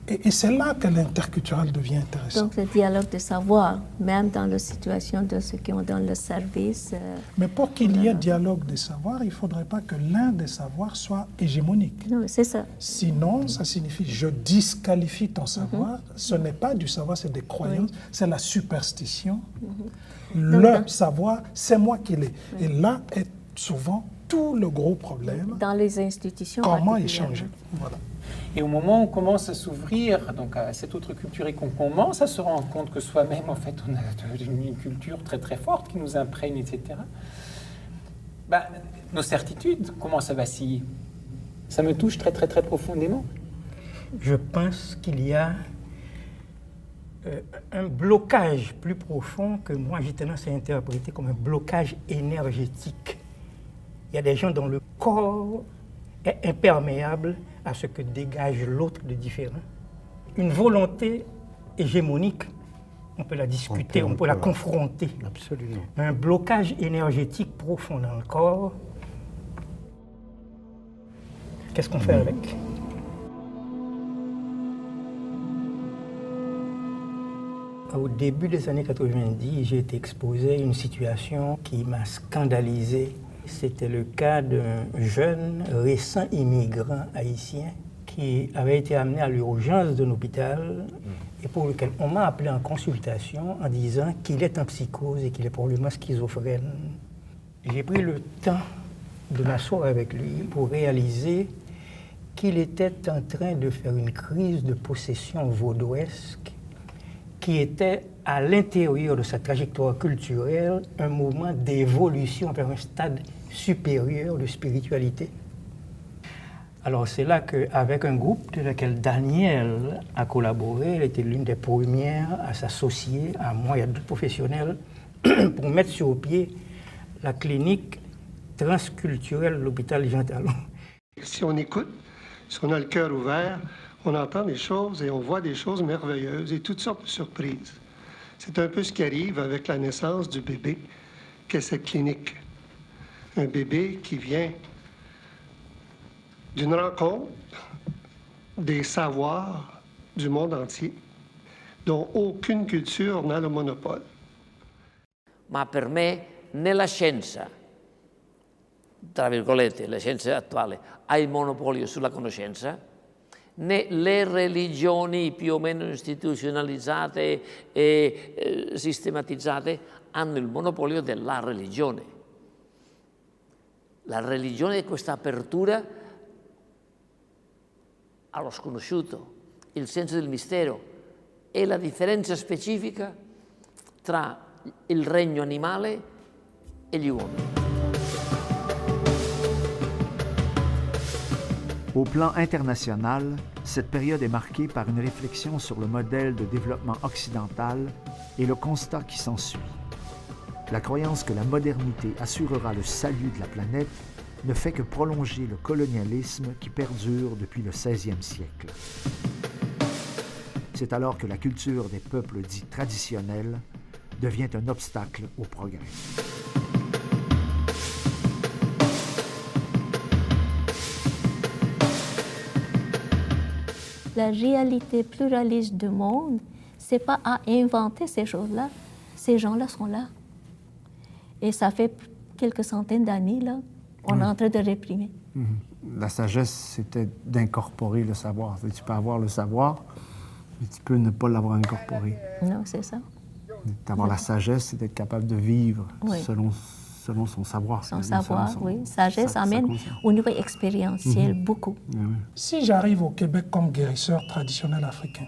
Et c'est là que l'interculturel devient intéressant. Donc le dialogue de savoir, même dans la situation de ceux qui ont dans le service. Mais pour qu'il y ait dialogue des savoirs, il ne faudrait pas que l'un des savoirs soit hégémonique. Non, c'est ça. Sinon, ça signifie je disqualifie ton savoir. Ce n'est pas du savoir, c'est des croyances, c'est la superstition. Le savoir, c'est moi qui l'ai. Et là est souvent tout le gros problème. Dans les institutions. Comment échanger. Voilà. Et au moment où on commence à s'ouvrir donc à cette autre culture et qu'on commence à se rendre compte que soi-même, en fait, on a une culture très très forte qui nous imprègne, etc., nos certitudes commencent à vaciller. Ça me touche très très très profondément. Je pense qu'il y a un blocage plus profond que moi j'ai tendance à interpréter comme un blocage énergétique. Il y a des gens dont le corps est imperméable à ce que dégage l'autre de différent. Une volonté hégémonique, on peut la discuter, on peut la confronter. Absolument. Un blocage énergétique profond dans le corps, qu'est-ce qu'on fait avec? Au début des années 90, j'ai été exposé à une situation qui m'a scandalisé. C'était le cas d'un jeune récent immigrant haïtien qui avait été amené à l'urgence d'un hôpital et pour lequel on m'a appelé en consultation en disant qu'il est en psychose et qu'il est probablement schizophrène. J'ai pris le temps de m'asseoir avec lui pour réaliser qu'il était en train de faire une crise de possession vaudouesque qui était à l'intérieur de sa trajectoire culturelle un mouvement d'évolution vers un stade supérieur de spiritualité. Alors c'est là qu'avec un groupe de lequel Daniel a collaboré, elle était l'une des premières à s'associer à moi et à d'autres professionnels pour mettre sur pied la clinique transculturelle de l'hôpital Jean Talon. Si on écoute, si on a le cœur ouvert, on entend des choses et on voit des choses merveilleuses et toutes sortes de surprises. C'est un peu ce qui arrive avec la naissance du bébé qu'est cette clinique. Un bébé qui vient d'une rencontre des savoirs du monde entier dont aucune culture n'a le monopole. Ma per me né la scienza, tra virgolette, la scienza attuale, ha il monopolio sulla conoscenza, né le religioni più o meno istituzionalizzate e sistematizzate hanno il monopolio della religione. La religione è questa apertura allo sconosciuto, il senso del mistero e la differenza specifica tra il regno animale e gli uomini. Au plan international, cette période est marquée par une réflexion sur le modèle de développement occidental et le constat qui s'ensuit. La croyance que la modernité assurera le salut de la planète ne fait que prolonger le colonialisme qui perdure depuis le XVIe siècle. C'est alors que la culture des peuples dits traditionnels devient un obstacle au progrès. La réalité pluraliste du monde, ce n'est pas à inventer ces choses-là. Ces gens-là sont là. Et ça fait quelques centaines d'années, là, on est en train de réprimer. La sagesse, c'était d'incorporer le savoir. Tu peux avoir le savoir, mais tu peux ne pas l'avoir incorporé. Non, c'est ça. D'avoir la sagesse, c'est d'être capable de vivre selon son savoir. Son savoir, oui. Sagesse amène au niveau expérientiel beaucoup. Si j'arrive au Québec comme guérisseur traditionnel africain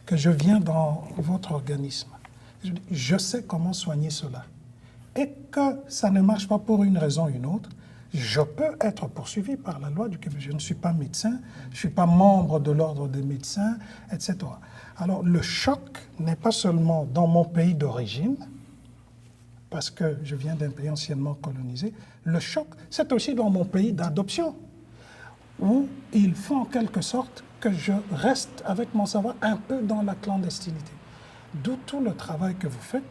que je viens dans votre organisme. Je sais comment soigner cela. Et que ça ne marche pas pour une raison ou une autre, je peux être poursuivi par la loi du Québec. Je ne suis pas médecin, je ne suis pas membre de l'ordre des médecins, etc. Alors le choc n'est pas seulement dans mon pays d'origine, parce que je viens d'un pays anciennement colonisé, le choc, c'est aussi dans mon pays d'adoption, où il faut en quelque sorte que je reste avec mon savoir un peu dans la clandestinité. D'où tout le travail que vous faites.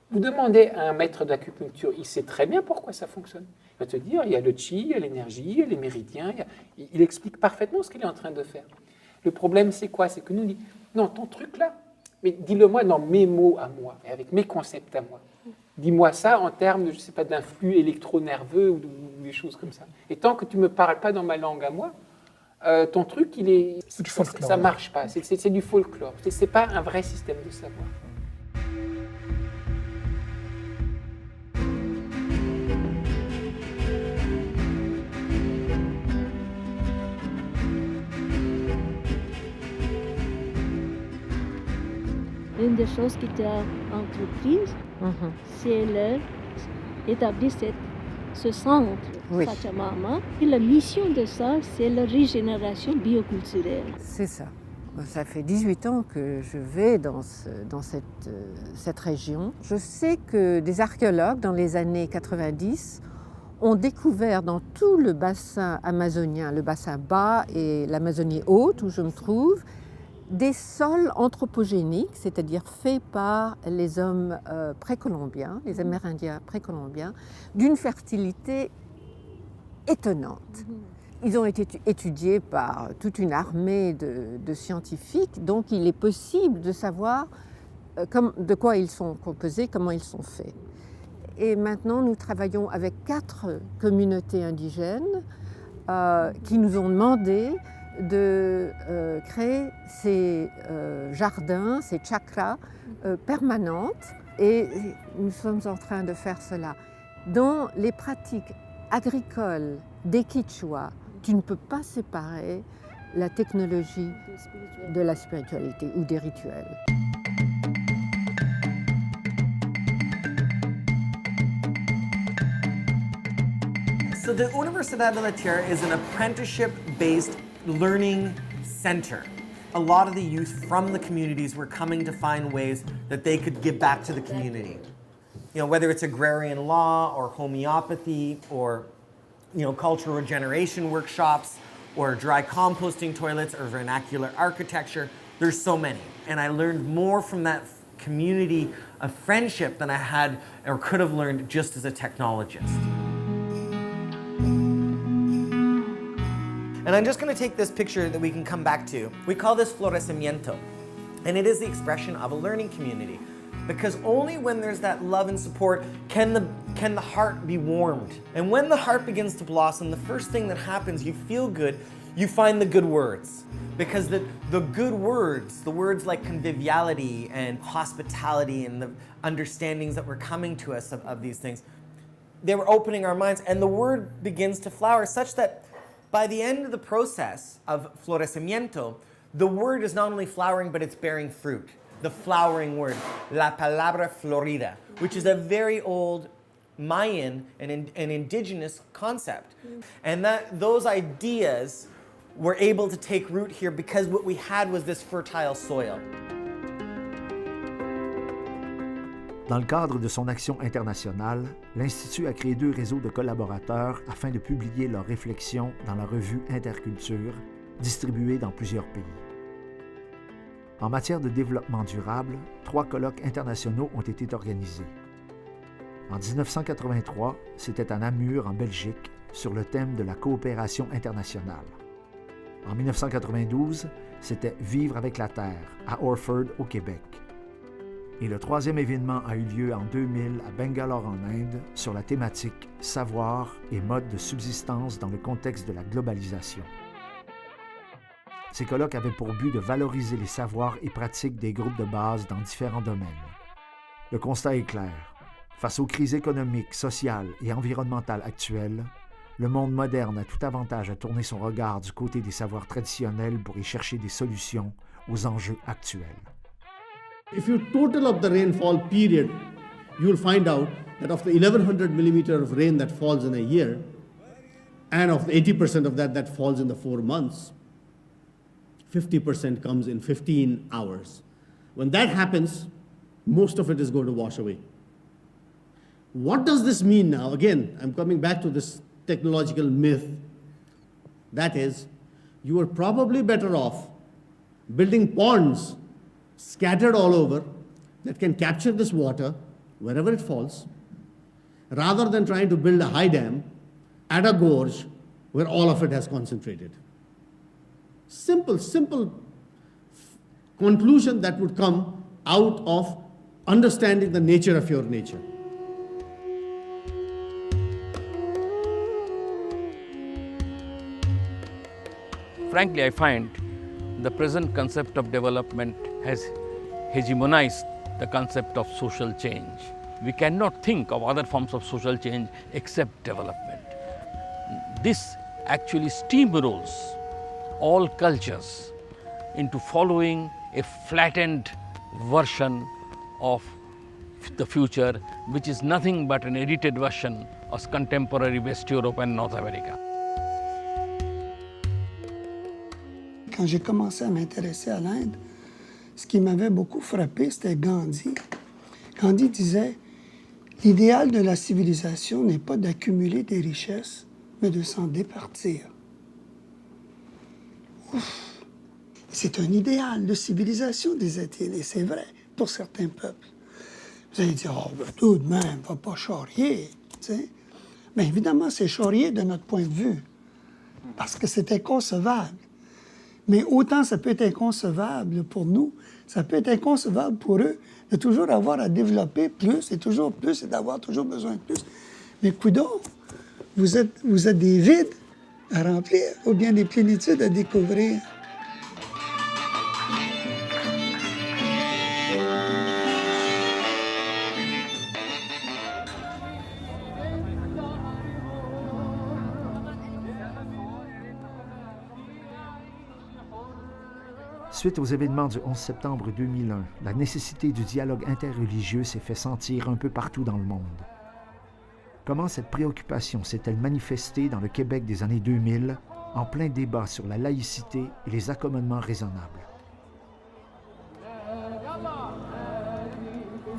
Vous demandez à un maître d'acupuncture, il sait très bien pourquoi ça fonctionne. Il va te dire, il y a le chi, il y a l'énergie, il y a les méridiens, il explique parfaitement ce qu'il est en train de faire. Le problème, c'est quoi? C'est que nous, on dit, non, ton truc là, mais dis-le-moi dans mes mots à moi, et avec mes concepts à moi. Dis-moi ça en termes de, je ne sais pas, d'un flux électronerveux ou des choses comme ça. Et tant que tu ne me parles pas dans ma langue à moi, ton truc, ça ne marche pas. C'est du folklore. Ce n'est pas un vrai système de savoir. Une des choses qui t'a entreprise, c'est d'établir ce centre, Pachamama. Et la mission de ça, c'est la régénération bioculturelle. C'est ça. Ça fait 18 ans que je vais dans cette région. Je sais que des archéologues, dans les années 90, ont découvert dans tout le bassin amazonien, le bassin bas et l'Amazonie haute, où je me trouve, des sols anthropogéniques, c'est-à-dire faits par les hommes précolombiens, les Amérindiens précolombiens, d'une fertilité étonnante. Ils ont été étudiés par toute une armée de scientifiques, donc il est possible de savoir de quoi ils sont composés, comment ils sont faits. Et maintenant, nous travaillons avec 4 communautés indigènes qui nous ont demandé de créer ces jardins, ces chakras permanentes. Et nous sommes en train de faire cela. Dans les pratiques agricoles des Quichua, tu ne peux pas séparer la technologie de la spiritualité ou des rituels. So the Universidad de la Tierra is an apprenticeship-based learning center. A lot of the youth from the communities were coming to find ways that they could give back to the community. You know, whether it's agrarian law or homeopathy or, you know, cultural regeneration workshops or dry composting toilets or vernacular architecture, there's so many. And I learned more from that community of friendship than I had or could have learned just as a technologist. And I'm just going to take this picture that we can come back to. We call this florecimiento, and it is the expression of a learning community. Because only when there's that love and support can the heart be warmed. And when the heart begins to blossom, the first thing that happens, you feel good, you find the good words. Because the good words, the words like conviviality and hospitality and the understandings that were coming to us of these things, they were opening our minds, and the word begins to flower such that by the end of the process of florecimiento, the word is not only flowering, but it's bearing fruit. The flowering word, la palabra florida, which is a very old Mayan and indigenous concept. And those ideas were able to take root here because what we had was this fertile soil. Dans le cadre de son action internationale, l'Institut a créé 2 réseaux de collaborateurs afin de publier leurs réflexions dans la revue Interculture, distribuée dans plusieurs pays. En matière de développement durable, 3 colloques internationaux ont été organisés. En 1983, c'était à Namur, en Belgique, sur le thème de la coopération internationale. En 1992, c'était Vivre avec la Terre, à Orford, au Québec. Et le 3e événement a eu lieu en 2000 à Bangalore en Inde sur la thématique « Savoir et mode de subsistance dans le contexte de la globalisation ». Ces colloques avaient pour but de valoriser les savoirs et pratiques des groupes de base dans différents domaines. Le constat est clair. Face aux crises économiques, sociales et environnementales actuelles, le monde moderne a tout avantage à tourner son regard du côté des savoirs traditionnels pour y chercher des solutions aux enjeux actuels. If you total up the rainfall period, you'll find out that of the 1100 millimeter of rain that falls in a year, and of the 80% of that falls in the 4 months, 50% comes in 15 hours. When that happens, most of it is going to wash away. What does this mean now? Again, I'm coming back to this technological myth. That is, you are probably better off building ponds scattered all over that can capture this water wherever it falls, rather than trying to build a high dam at a gorge where all of it has concentrated. Simple conclusion that would come out of understanding the nature of your nature. Frankly, I find the present concept of development has hegemonized the concept of social change. We cannot think of other forms of social change except development. This actually steamrolls all cultures into following a flattened version of the future, which is nothing but an edited version of contemporary West Europe and North America. Quand j'ai commencé à m'intéresser à l'Inde, ce qui m'avait beaucoup frappé, c'était Gandhi. Gandhi disait, l'idéal de la civilisation n'est pas d'accumuler des richesses, mais de s'en départir. Ouf. C'est un idéal de civilisation, disait-il, et c'est vrai pour certains peuples. Vous allez dire, oh, ben, tout de même, va pas charrier, tu sais. Bien évidemment, c'est charrier de notre point de vue, parce que c'est inconcevable. Mais autant ça peut être inconcevable pour nous, ça peut être inconcevable pour eux de toujours avoir à développer plus et toujours plus et d'avoir toujours besoin de plus. Mais coudonc, vous êtes des vides à remplir ou bien des plénitudes à découvrir. Suite aux événements du 11 septembre 2001, la nécessité du dialogue interreligieux s'est fait sentir un peu partout dans le monde. Comment cette préoccupation s'est-elle manifestée dans le Québec des années 2000, en plein débat sur la laïcité et les accommodements raisonnables?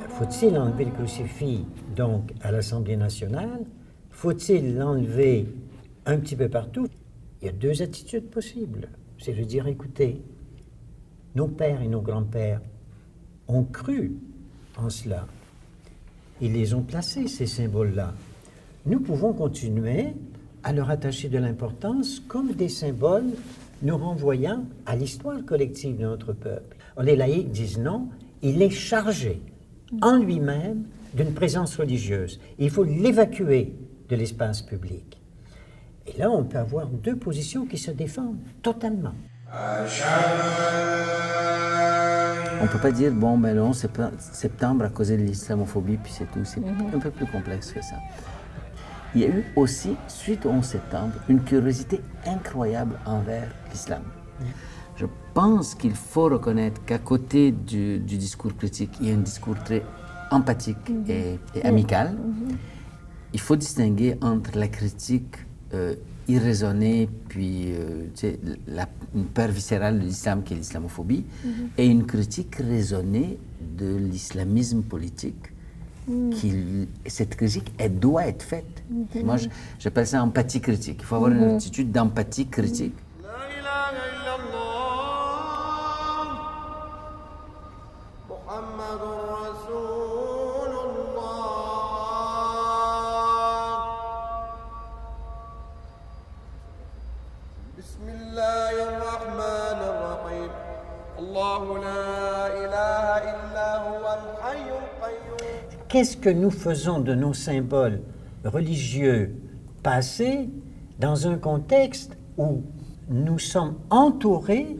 Faut-il enlever le crucifix, donc, à l'Assemblée nationale? Faut-il l'enlever un petit peu partout? Il y a deux attitudes possibles. C'est de dire, écoutez, nos pères et nos grands-pères ont cru en cela. Ils les ont placés, ces symboles-là. Nous pouvons continuer à leur attacher de l'importance comme des symboles nous renvoyant à l'histoire collective de notre peuple. Les laïcs disent non, il est chargé en lui-même d'une présence religieuse. Il faut l'évacuer de l'espace public. Et là, on peut avoir deux positions qui se défendent totalement. On ne peut pas dire, bon, ben le 11 septembre a causé de l'islamophobie, puis c'est tout. C'est un peu plus complexe que ça. Il y a eu aussi, suite au 11 septembre, une curiosité incroyable envers l'islam. Je pense qu'il faut reconnaître qu'à côté du discours critique, il y a un discours très empathique et amical. Il faut distinguer entre la critique irraisonnée, puis une peur viscérale de l'islam qui est l'islamophobie, et une critique raisonnée de l'islamisme politique. Cette critique, elle doit être faite. Moi, j'appelle ça empathie critique. Il faut avoir une attitude d'empathie critique. Qu'est-ce que nous faisons de nos symboles religieux passés dans un contexte où nous sommes entourés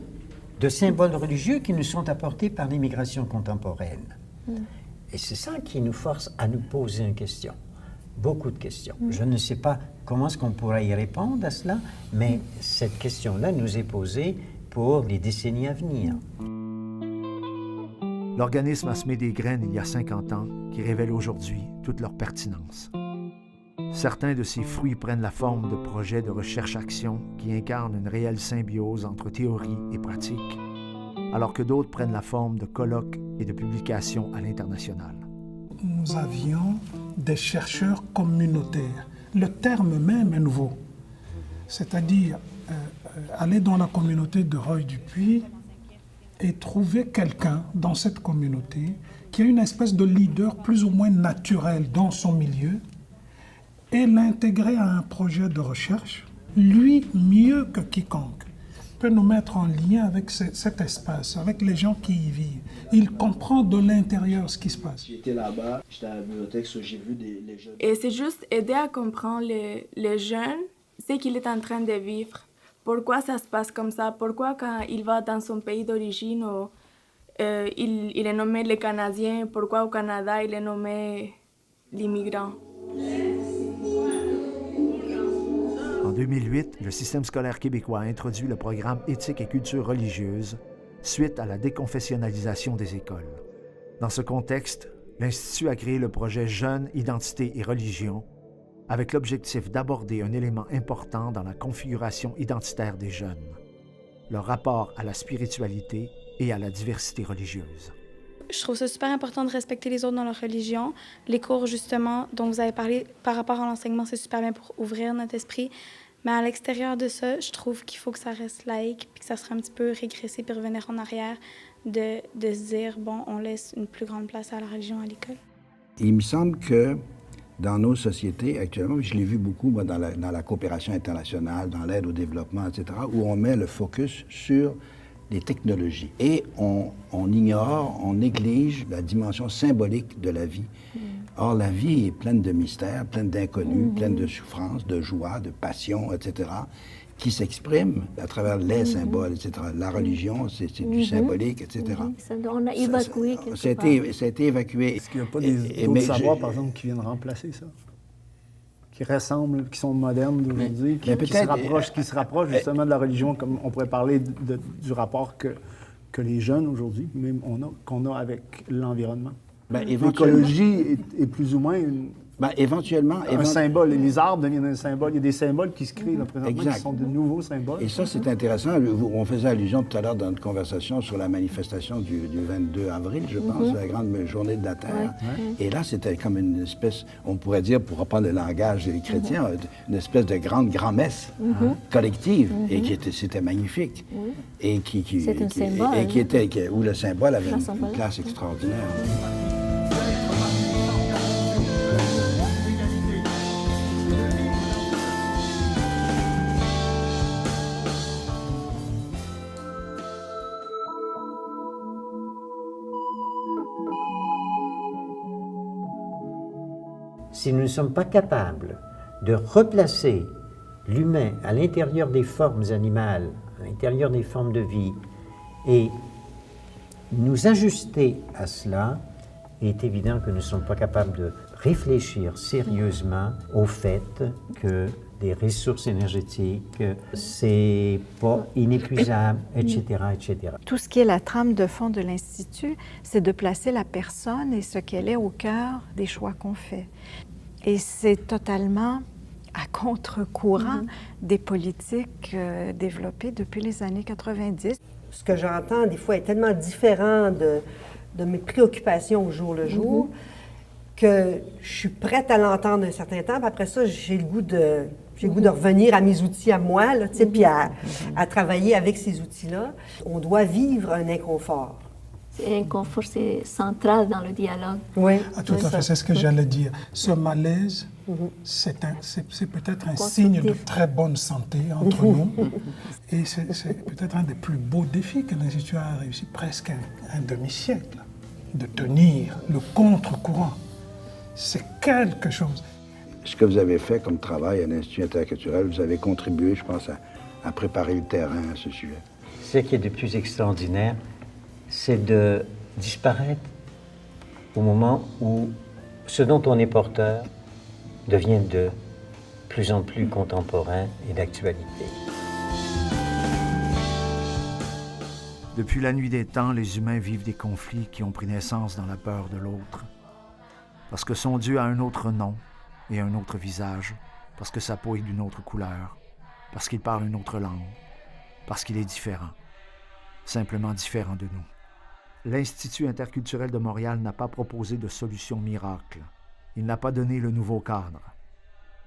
de symboles religieux qui nous sont apportés par l'immigration contemporaine? Et c'est ça qui nous force à nous poser une question. beaucoup de questions. Je ne sais pas comment est-ce qu'on pourra y répondre à cela, mais cette question-là nous est posée pour les décennies à venir. L'organisme a semé des graines il y a 50 ans qui révèlent aujourd'hui toute leur pertinence. Certains de ces fruits prennent la forme de projets de recherche-action qui incarnent une réelle symbiose entre théorie et pratique, alors que d'autres prennent la forme de colloques et de publications à l'international. Nous avions des chercheurs communautaires. Le terme même est nouveau. C'est-à-dire aller dans la communauté de Reuil-Dupuis et trouver quelqu'un dans cette communauté qui a une espèce de leader plus ou moins naturel dans son milieu et l'intégrer à un projet de recherche, lui, mieux que quiconque, peut nous mettre en lien avec cet espace, avec les gens qui y vivent. Il comprend de l'intérieur ce qui se passe. J'étais là-bas, j'étais à la bibliothèque, j'ai vu les jeunes. Et c'est juste aider à comprendre les jeunes, ce qu'il est en train de vivre. Pourquoi ça se passe comme ça? Pourquoi quand il va dans son pays d'origine, il est nommé le Canadien? Pourquoi au Canada, il est nommé l'immigrant? En 2008, le système scolaire québécois a introduit le programme Éthique et culture religieuse suite à la déconfessionnalisation des écoles. Dans ce contexte, l'Institut a créé le projet Jeunes, Identité et Religion avec l'objectif d'aborder un élément important dans la configuration identitaire des jeunes, leur rapport à la spiritualité et à la diversité religieuse. Je trouve ça super important de respecter les autres dans leur religion. Les cours, justement, dont vous avez parlé par rapport à l'enseignement, c'est super bien pour ouvrir notre esprit. Mais à l'extérieur de ça, je trouve qu'il faut que ça reste laïque, puis que ça serait un petit peu régressé, puis revenir en arrière, de se dire, bon, on laisse une plus grande place à la religion à l'école. Il me semble que dans nos sociétés actuellement, je l'ai vu beaucoup moi, dans la coopération internationale, dans l'aide au développement, etc., où on met le focus sur les technologies. Et on ignore, on néglige la dimension symbolique de la vie. Or, la vie est pleine de mystères, pleine d'inconnus, pleine de souffrances, de joie, de passion, etc., qui s'expriment à travers les symboles, etc. La religion, c'est du symbolique, etc. On a évacué quelque part. Ça a été évacué. Est-ce qu'il n'y a pas d'autres savoirs, par exemple, qui viennent remplacer ça? Qui ressemblent, qui sont modernes d'aujourd'hui, qui se rapprochent justement de la religion, comme on pourrait parler du rapport que les jeunes aujourd'hui, même qu'on a avec l'environnement. L'écologie est plus ou moins un symbole. Les arbres deviennent un symbole. Il y a des symboles qui se créent là, présentement, qui sont de nouveaux symboles. Et ça, c'est intéressant. On faisait allusion tout à l'heure dans notre conversation sur la manifestation du 22 avril, je pense, la grande journée de la Terre. Et là, c'était comme une espèce, on pourrait dire, pour reprendre le langage des chrétiens, une espèce de grande grand-messe collective, et c'était magnifique. Et c'est un symbole. Où le symbole avait une place extraordinaire. Si nous ne sommes pas capables de replacer l'humain à l'intérieur des formes animales, à l'intérieur des formes de vie, et nous ajuster à cela, il est évident que nous ne sommes pas capables de réfléchir sérieusement au fait que des ressources énergétiques, c'est pas inépuisable, etc., etc. Tout ce qui est la trame de fond de l'Institut, c'est de placer la personne et ce qu'elle est au cœur des choix qu'on fait. Et c'est totalement à contre-courant des politiques développées depuis les années 90. Ce que j'entends, des fois, est tellement différent de mes préoccupations au jour le jour que je suis prête à l'entendre un certain temps. Puis après ça, j'ai le goût de revenir à mes outils à moi, là, puis à travailler avec ces outils-là. On doit vivre un inconfort. Un inconfort, c'est central dans le dialogue. Oui. Tout à fait, c'est ce que j'allais dire. Ce malaise, c'est peut-être un signe de très bonne santé entre nous. Et c'est peut-être un des plus beaux défis que l'Institut a réussi presque un demi-siècle, de tenir le contre-courant. C'est quelque chose. Ce que vous avez fait comme travail à l'Institut interculturel, vous avez contribué, je pense, à préparer le terrain à ce sujet. Ce qui est de plus extraordinaire, c'est de disparaître au moment où ce dont on est porteur deviennent de plus en plus contemporains et d'actualité. Depuis la nuit des temps, les humains vivent des conflits qui ont pris naissance dans la peur de l'autre. Parce que son Dieu a un autre nom et un autre visage, parce que sa peau est d'une autre couleur, parce qu'il parle une autre langue, parce qu'il est différent, simplement différent de nous. L'Institut interculturel de Montréal n'a pas proposé de solution miracle. Il n'a pas donné le nouveau cadre,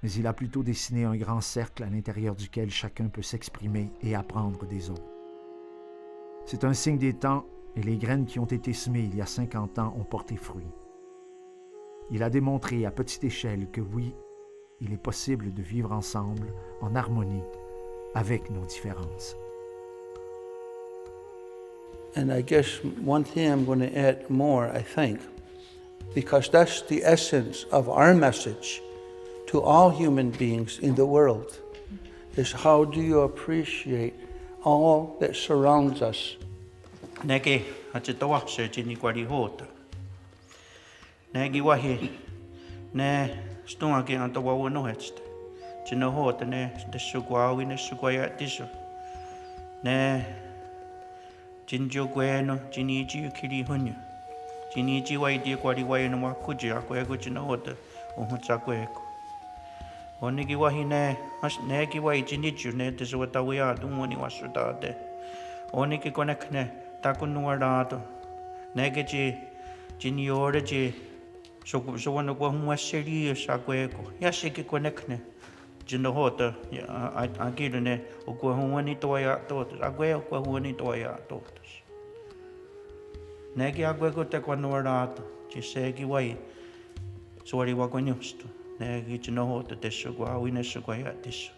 mais il a plutôt dessiné un grand cercle à l'intérieur duquel chacun peut s'exprimer et apprendre des autres. C'est un signe des temps et les graines qui ont été semées il y a 50 ans ont porté fruit. Il a démontré à petite échelle que oui, il est possible de vivre ensemble en harmonie avec nos différences. And I guess one thing I'm going to add more, I think, because that's the essence of our message to all human beings in the world, is how do you appreciate all that surrounds us? Neke hachitawa se jini kwari hota. Negi wahi ne stunga ke antawa wono hechte. Jino hota ne desugwawi ne sugwaya diso. Ne jinjo gweno jini ji kiri hunya. Jini ji wai di kwari wai no makuji akwego jino hota uhucha kweko. Onigi wahi ne negi wai jini ju ne deswata wia dumoni wasudade. Onigi konekne takunuarado. Negi ji jini ore ji so wano kwa humwa serio sa kweko. Yasiki konekne. Jino hota akiru ne ukwa humwa ni toya totos. Agwe ukwa humwa ni toya totos. Negi agweko te kwanuarado. Jisegi wai suari wakonyusto. Negi jino hota desu kwa wine su kwa ya desu.